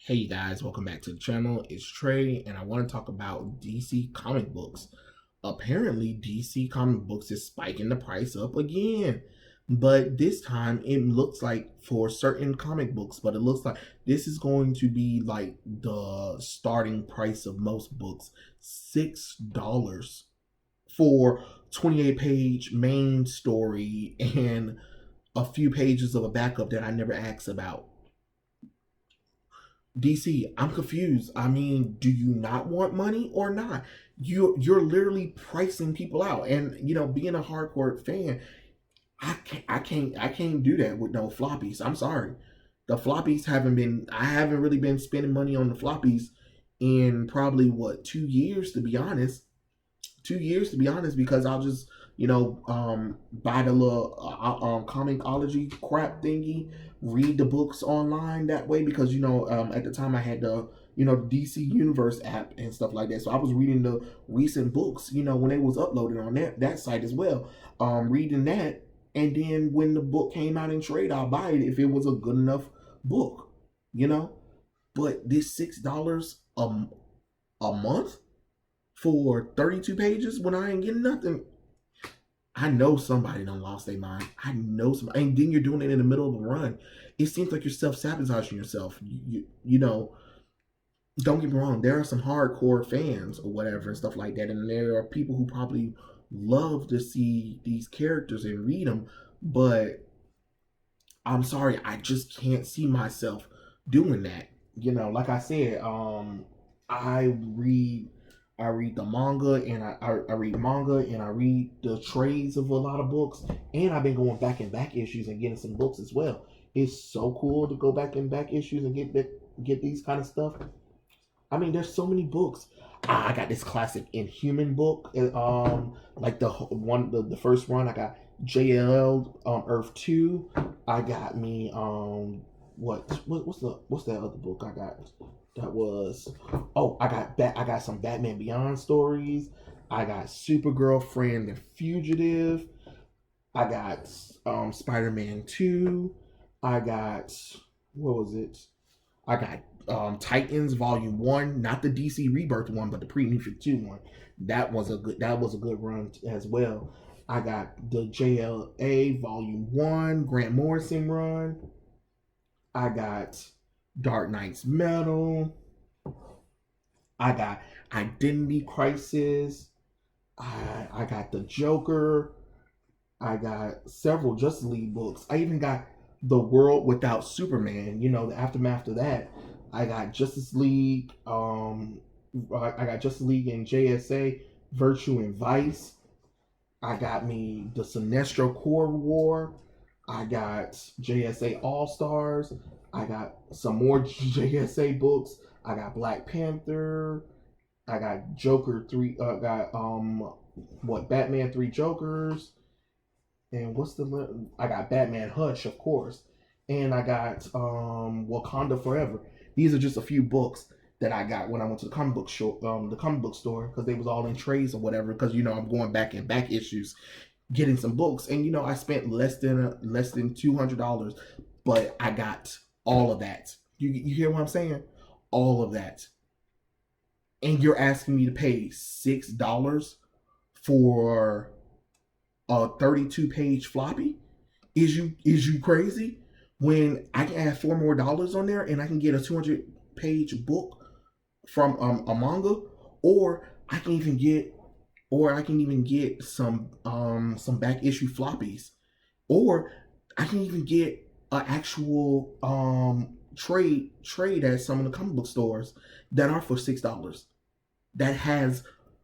Hey guys, welcome back to the channel. It's Trey, and I want to talk about DC comic books. Apparently, DC comic books is spiking the price up again. But this time, it looks like for certain comic books, but it looks like this is going to be like the starting price of most books, $6 for 28-page main story and a few pages of a backup that I never asked about. DC, I'm confused. I mean, do you not want money or not? You're literally pricing people out, and being a hardcore fan, I can't do that with no floppies. I'm sorry, the floppies haven't been. I haven't really been spending money on the floppies in probably what 2 years, to be honest. 2 years, to be honest, because I'll just buy the little comicology crap thingy, read the books online that way, because at the time I had the the DC Universe app and stuff like that, so I was reading the recent books when they was uploaded on that site as well, reading that, and then when the book came out in trade, I'll buy it if it was a good enough book, you know. But this $6 a month for 32 pages when I ain't getting nothing. I know somebody done lost their mind. I know somebody, and then you're doing it in the middle of a run. It seems like you're self-sabotaging yourself. Don't get me wrong. There are some hardcore fans or whatever and stuff like that, and there are people who probably love to see these characters and read them. But I'm sorry, I just can't see myself doing that. Like I said, I read I read the manga, and I read manga, and I read the trades of a lot of books, and I've been going back and back issues and getting some books as well. It's so cool to go back and back issues and get these kind of stuff. I mean, there's so many books. I got this classic Inhuman book, like the first one. I got JLL Earth 2. I got me what's that other book I got? That was I got some Batman Beyond stories. I got Supergirl Friend and Fugitive. I got Spider-Man 2. I got what was it? I got Titans Volume 1, not the DC Rebirth one, but the Pre-New 52 one. That was a good run as well. I got the JLA Volume 1, Grant Morrison run. I got Dark Knight's Metal. I got Identity Crisis. I got the Joker. I got several Justice League books. I even got The World Without Superman. The aftermath of that. I got Justice League. I got Justice League and JSA, Virtue and Vice. I got me the Sinestro Core War. I got JSA All Stars. I got some more JSA books. I got Black Panther. I got Joker 3. Got Batman 3 Jokers. And I got Batman Hush, of course. And I got Wakanda Forever. These are just a few books that I got when I went to the comic book store, because they was all in trays or whatever. Because I'm going back in back issues, getting some books, and I spent less than $200, but I got all of that. You hear what I'm saying? All of that, and you're asking me to pay $6 for a 32-page floppy? Is you crazy? When I can add $4 more on there, and I can get a 200-page book from a manga, or I can even get some back issue floppies, or I can even get an actual trade at some of the comic book stores that are for $6, that has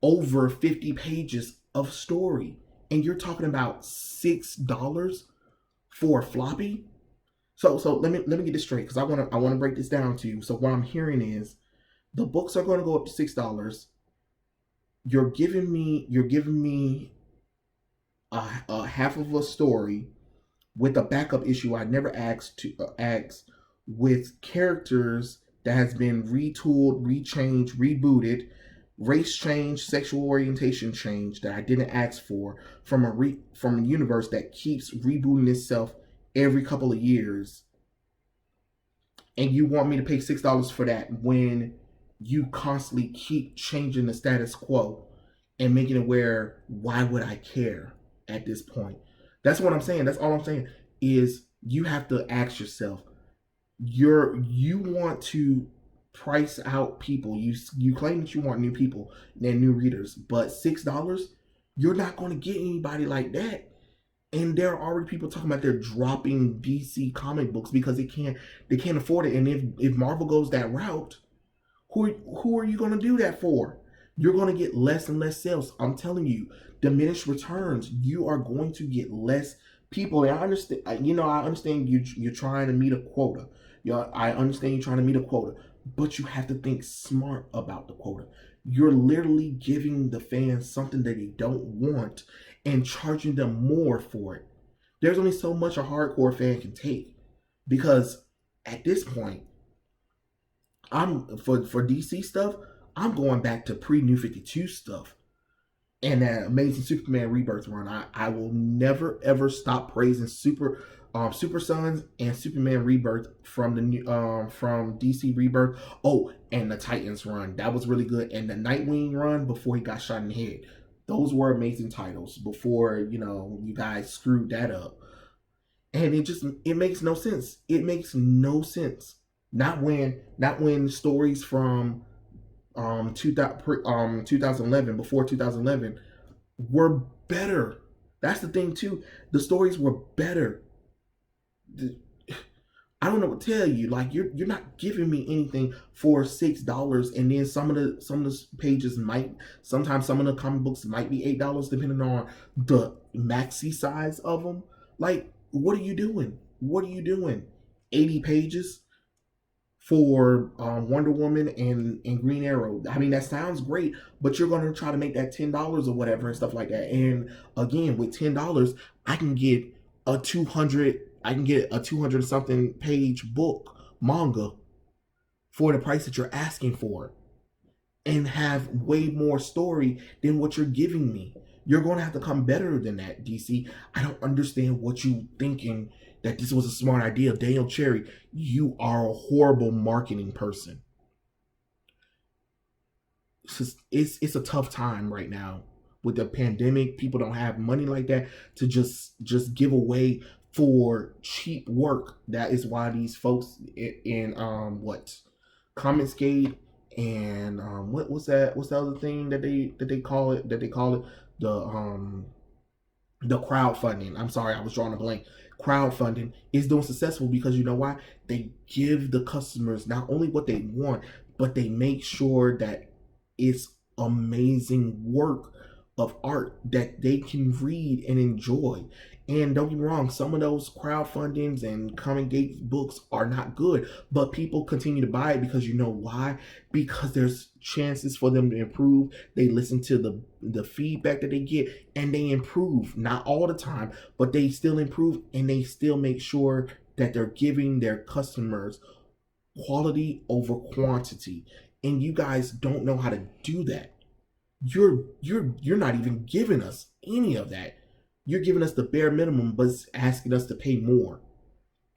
over 50 pages of story, and you're talking about $6 for a floppy. So let me get this straight, because I want to break this down to you. So what I'm hearing is the books are going to go up to $6. You're giving me a half of a story with a backup issue I never asked to ask, with characters that has been retooled, rechanged, rebooted, race change, sexual orientation change that I didn't ask for, from a universe that keeps rebooting itself every couple of years. And you want me to pay $6 for that when you constantly keep changing the status quo and making it where why would I care at this point? That's what I'm saying. That's all I'm saying is you have to ask yourself, you want to price out people. You claim that you want new people and new readers, but $6, you're not going to get anybody like that. And there are already people talking about they're dropping DC comic books because they can't afford it. And if Marvel goes that route, who are you going to do that for? You're going to get less and less sales. I'm telling you, diminished returns. You are going to get less people. And I understand. I understand you're trying to meet a quota. I understand you're trying to meet a quota, but you have to think smart about the quota. You're literally giving the fans something that they don't want and charging them more for it. There's only so much a hardcore fan can take, because at this point, I'm for DC stuff, I'm going back to pre-New 52 stuff and that Amazing Superman Rebirth run. I will never ever stop praising Super Sons and Superman Rebirth from the new from DC Rebirth. Oh, and the Titans run, that was really good, and the Nightwing run before he got shot in the head. Those were amazing titles before you guys screwed that up. And it makes no sense. It makes no sense. Not when stories from 2011, before 2011, were better. That's the thing too. The stories were better. I don't know what to tell you. Like you're not giving me anything for $6, and then some of the pages sometimes some of the comic books might be $8 depending on the maxi size of them. Like, what are you doing? What are you doing? 80 pages for Wonder Woman and Green Arrow. I mean, that sounds great, but you're going to try to make that $10 or whatever and stuff like that. And again, with $10, I can get a 200 something page book manga for the price that you're asking for, and have way more story than what you're giving me. You're going to have to come better than that, DC. I don't understand what you thinking that this was a smart idea. Daniel Cherry, you are a horrible marketing person. It's a tough time right now with the pandemic. People don't have money like that to just give away for cheap work. That is why these folks in Comicsgate and what's the other thing that they call it the crowdfunding. I'm sorry, I was drawing a blank. Crowdfunding is doing successful because you know why? They give the customers not only what they want, but they make sure that it's amazing work of art that they can read and enjoy. And don't get me wrong, some of those crowdfundings and Comicsgate books are not good, but people continue to buy it because you know why? Because there's chances for them to improve. They listen to the feedback that they get and they improve. Not all the time, but they still improve, and they still make sure that they're giving their customers quality over quantity. And you guys don't know how to do that. You're not even giving us any of that. You're giving us the bare minimum, but asking us to pay more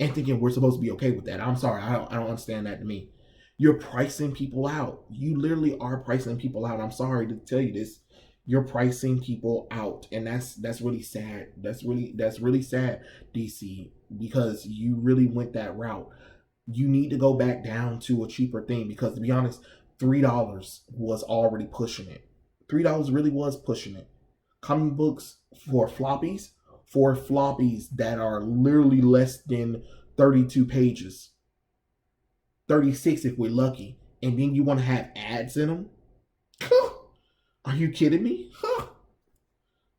and thinking we're supposed to be okay with that. I'm sorry, I don't understand that to me. You're pricing people out. You literally are pricing people out. I'm sorry to tell you this. You're pricing people out, and that's really sad. That's really sad, DC, because you really went that route. You need to go back down to a cheaper thing, because to be honest, $3 was already pushing it. $3 really was pushing it. Comic books for floppies that are literally less than 32 pages, 36 if we're lucky, and then you want to have ads in them? Are you kidding me?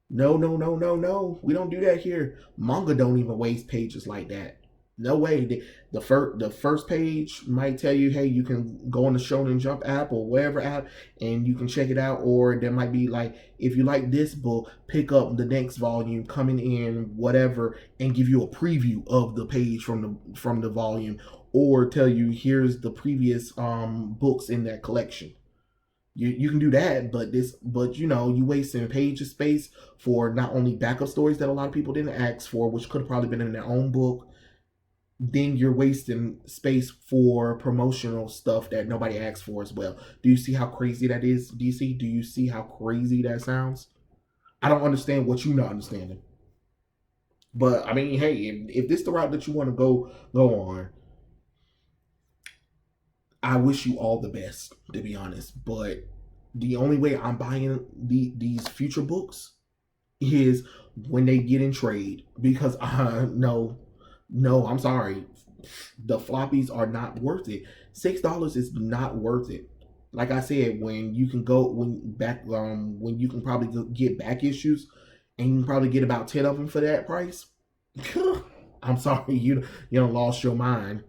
No. We don't do that here. Manga don't even waste pages like that. No way. The first page might tell you, hey, you can go on the Shonen Jump app or whatever app and you can check it out. Or there might be like, if you like this book, pick up the next volume coming in, whatever, and give you a preview of the page from the volume, or tell you here's the previous books in that collection. You can do that, but you wasting page of space for not only backup stories that a lot of people didn't ask for, which could have probably been in their own book. then you're wasting space for promotional stuff that nobody asked for as well. Do you see how crazy that is, DC? Do you see how crazy that sounds? I don't understand what you're not understanding. But I mean, hey, if this is the route that you want to go on, I wish you all the best, to be honest. But the only way I'm buying these future books is when they get in trade, because no, I'm sorry, the floppies are not worth it. $6 is not worth it. Like I said, when you can go when you can probably get back issues, and you can probably get about 10 of them for that price. I'm sorry, you don't lost your mind.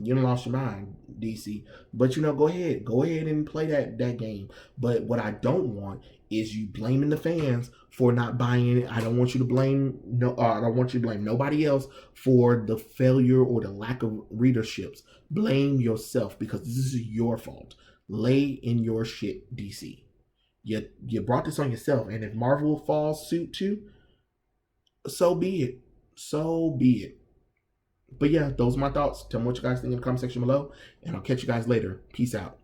You don't lost your mind, DC. But go ahead and play that game. But what I don't want is you blaming the fans for not buying it. I don't want you to blame I don't want you to blame nobody else for the failure or the lack of readerships. Blame yourself, because this is your fault. Lay in your shit, DC. You brought this on yourself, and if Marvel falls suit too, so be it. So be it. But yeah, those are my thoughts. Tell me what you guys think in the comment section below, and I'll catch you guys later. Peace out.